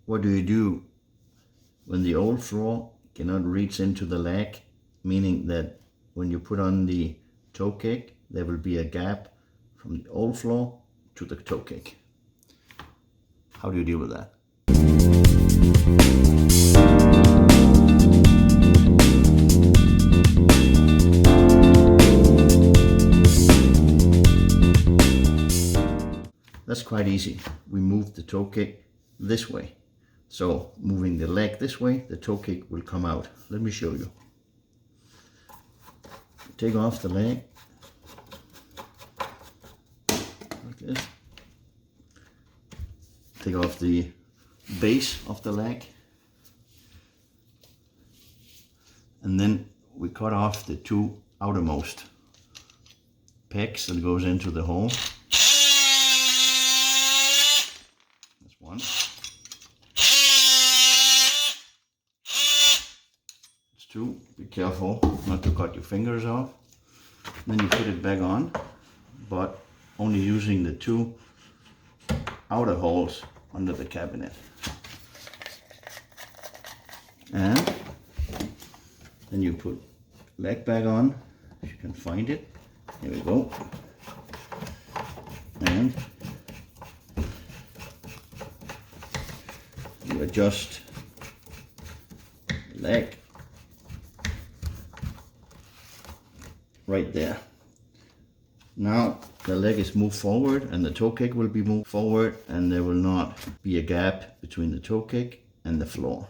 what do you do when the old floor cannot reach into the leg, meaning that when you put on the toe kick, there will be a gap from the old floor to the toe kick. How do you deal with that? That's quite easy. We move the toe kick this way. So moving the leg this way, the toe kick will come out. Let me show you. Take off the leg like this. Take off the base of the leg. And then we cut off the two outermost pegs that goes into the hole. That's one. That's two. Be careful not to cut your fingers off. Then you put it back on, but only using the two outer holes under the cabinet. And then you put leg back on, if you can find it. Here we go. And you adjust the leg right there. Now the leg is moved forward and the toe kick will be moved forward, and there will not be a gap between the toe kick and the floor.